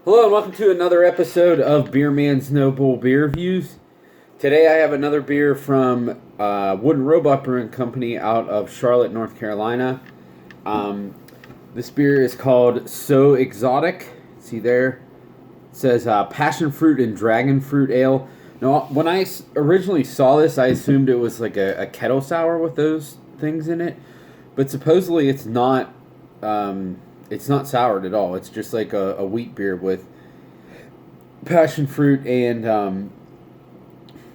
Hello and welcome to another episode of Beer Man's Noble Beer Reviews. Today I have another beer from Wooden Robot Brewing Company out of Charlotte, North Carolina. This beer is called So Exotic. See there? It says Passion Fruit and Dragon Fruit Ale. Now, when I originally saw this, I assumed it was like a kettle sour with those things in it. But supposedly it's not. It's not soured at all. It's just like a wheat beer with passion fruit and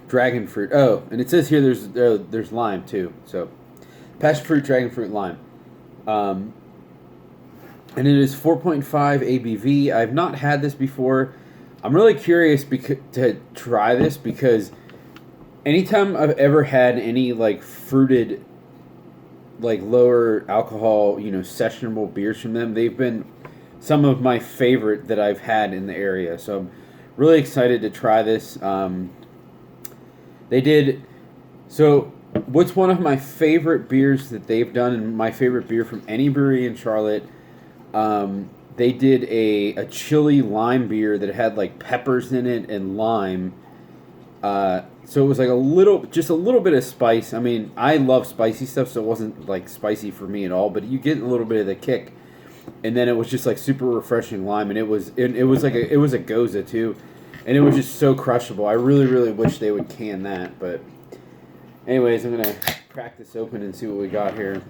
dragon fruit. Oh, and it says here there's lime too. So passion fruit, dragon fruit, lime. And it is 4.5 ABV. I've not had this before. I'm really curious to try this because anytime I've ever had any like fruited, like lower alcohol, sessionable beers from them, they've been some of my favorite that I've had in the area. So I'm really excited to try this. What's one of my favorite beers that they've done, and my favorite beer from any brewery in Charlotte, they did a chili lime beer that had like peppers in it and lime. So it was like just a little bit of spice. I mean, I love spicy stuff, so it wasn't like spicy for me at all. But you get a little bit of the kick, and then it was just like super refreshing lime, and it was a Goza too, and it was just so crushable. I really really wish they would can that. But anyways, I'm gonna crack this open and see what we got here.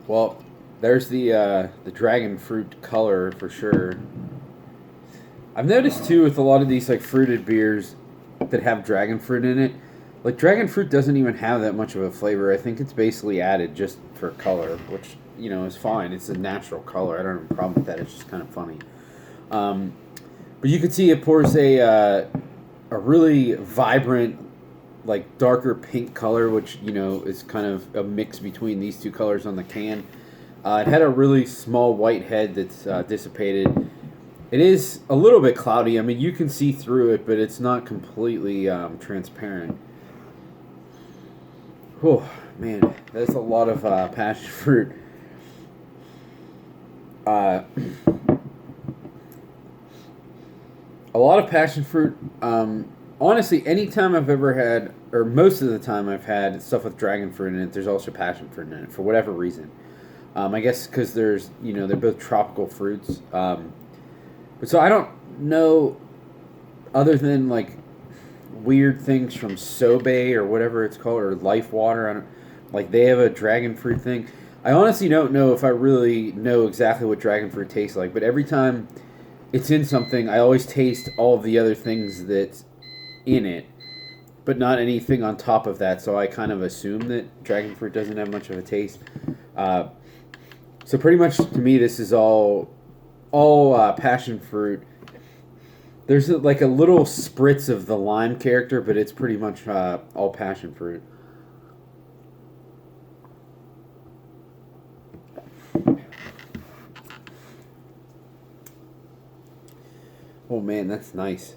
Well, there's the dragon fruit color for sure. I've noticed too with a lot of these like fruited beers that have dragon fruit in it, like dragon fruit doesn't even have that much of a flavor. I think it's basically added just for color, which is fine. It's a natural color. I don't have a problem with that. It's just kind of funny. But you can see it pours a really vibrant, like darker pink color, which is kind of a mix between these two colors on the can. It had a really small white head that's dissipated. It is a little bit cloudy. I mean, you can see through it, but it's not completely transparent. Oh, man, that's a lot of passion fruit. A lot of passion fruit. Honestly, anytime I've ever had, or most of the time I've had stuff with dragon fruit in it, there's also passion fruit in it for whatever reason. I guess because they're both tropical fruits. But so I don't know, other than like weird things from Sobe or whatever it's called, or Life Water. They have a dragon fruit thing. I honestly don't know if I really know exactly what dragon fruit tastes like. But every time it's in something, I always taste all of the other things that's in it, but not anything on top of that. So I kind of assume that dragon fruit doesn't have much of a taste. So pretty much to me, this is all passion fruit. There's like a little spritz of the lime character, but it's pretty much all passion fruit. Oh man, that's nice.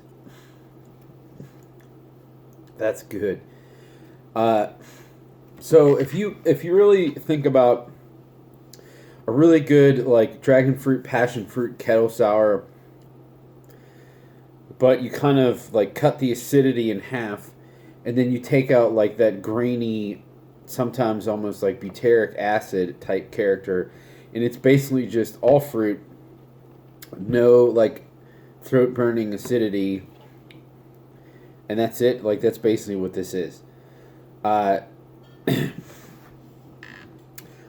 That's good. So if you really think about a really good like dragon fruit, passion fruit kettle sour, but you kind of like cut the acidity in half, and then you take out like that grainy, sometimes almost like butyric acid type character, and it's basically just all fruit, no like throat burning acidity, and that's it. Like that's basically what this is.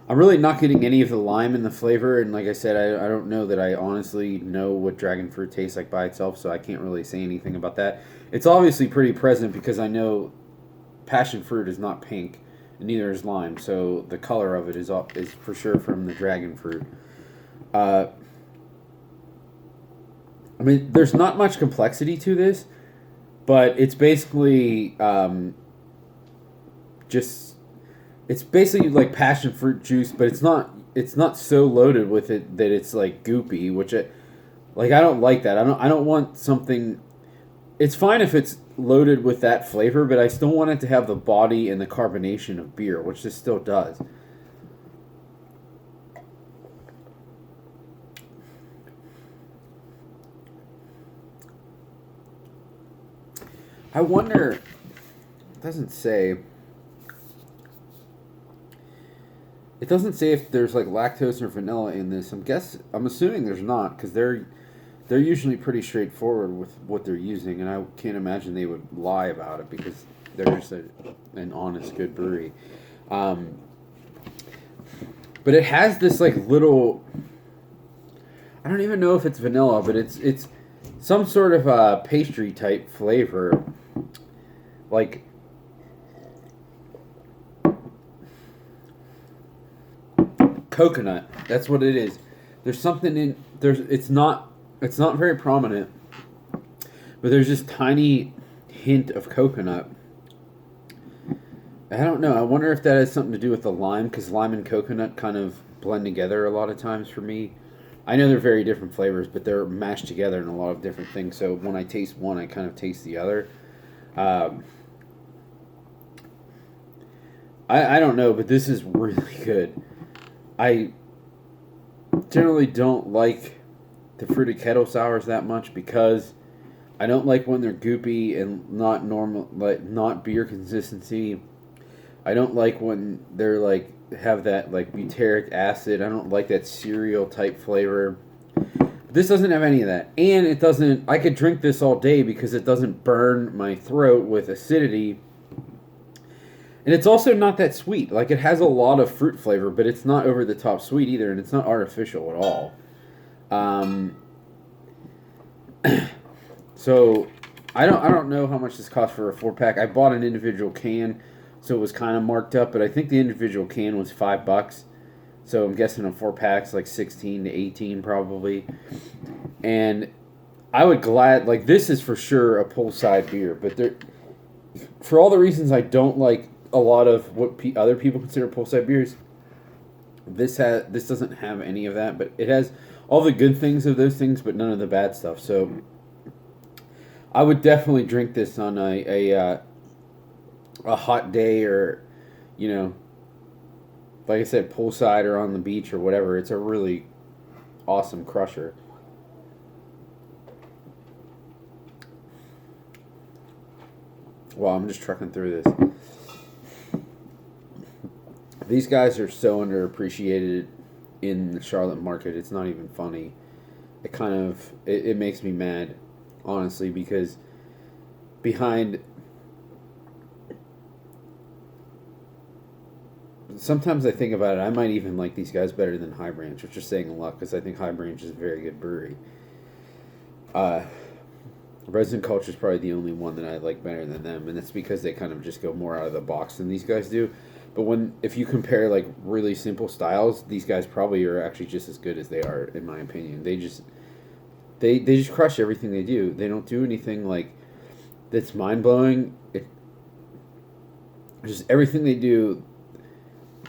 I'm really not getting any of the lime in the flavor, and like I said, I don't know that I honestly know what dragon fruit tastes like by itself, so I can't really say anything about that. It's obviously pretty present because I know passion fruit is not pink, and neither is lime, so the color of it is for sure from the dragon fruit. I mean, there's not much complexity to this, but it's basically it's basically like passion fruit juice, but it's not so loaded with it that it's like goopy, which I don't like that. I don't want something. It's fine if it's loaded with that flavor, but I still want it to have the body and the carbonation of beer, which this still does. I wonder. It doesn't say. It doesn't say if there's like lactose or vanilla in this. I'm assuming there's not because they're usually pretty straightforward with what they're using, and I can't imagine they would lie about it because they're just an honest, good brewery. But it has this like little. I don't even know if it's vanilla, but it's some sort of a pastry type flavor, like coconut. That's what it is. There's something in there's. It's not very prominent, but there's this tiny hint of coconut. I don't know. I wonder if that has something to do with the lime, because lime and coconut kind of blend together a lot of times for me. I know they're very different flavors, but they're mashed together in a lot of different things. So when I taste one, I kind of taste the other. I don't know, but this is really good. I generally don't like the fruited kettle sours that much because I don't like when they're goopy and not normal, like not beer consistency. I don't like when they're like have that like butyric acid. I don't like that cereal type flavor. This doesn't have any of that, and it doesn't. I could drink this all day because it doesn't burn my throat with acidity. And it's also not that sweet. Like, it has a lot of fruit flavor, but it's not over the top sweet either, and it's not artificial at all. So I don't know how much this cost for a 4-pack. I bought an individual can, so it was kind of marked up, but I think the individual can was $5. So I'm guessing a 4-pack's like 16 to 18 probably. And I would like, this is for sure a poolside beer, but for all the reasons I don't like a lot of what other people consider poolside beers, this doesn't have any of that, but it has all the good things of those things, but none of the bad stuff. So I would definitely drink this on a hot day, or like I said, poolside or on the beach or whatever. It's a really awesome crusher. Wow, I'm just trucking through this. These guys are so underappreciated in the Charlotte market. It's not even funny. It makes me mad, honestly, because sometimes I think about it, I might even like these guys better than High Branch, which is saying a lot because I think High Branch is a very good brewery. Resident Culture is probably the only one that I like better than them, and that's because they kind of just go more out of the box than these guys do. But if you compare like really simple styles, these guys probably are actually just as good as they are, in my opinion. They just crush everything they do. They don't do anything like that's mind blowing. Just everything they do.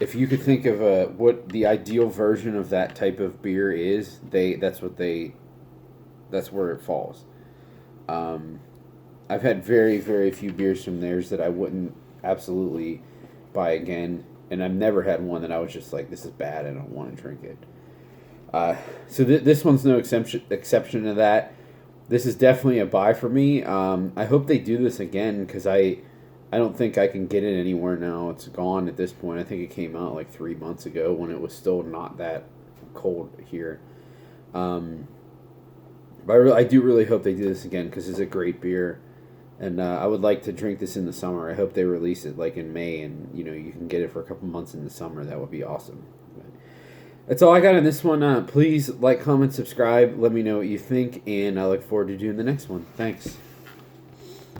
If you could think of what the ideal version of that type of beer is, that's where it falls. I've had very, very few beers from theirs that I wouldn't absolutely buy again, and I've never had one that I was just like, this is bad, I don't want to drink it. So this one's no exception to that. This is definitely a buy for me. I hope they do this again, because I don't think I can get it anywhere now. It's gone at this point. I think it came out like 3 months ago when it was still not that cold here. But I do really hope they do this again, because it's a great beer. And I would like to drink this in the summer. I hope they release it like in May, and you can get it for a couple months in the summer. That would be awesome. But that's all I got on this one. Please like, comment, subscribe. Let me know what you think, and I look forward to doing the next one. Thanks.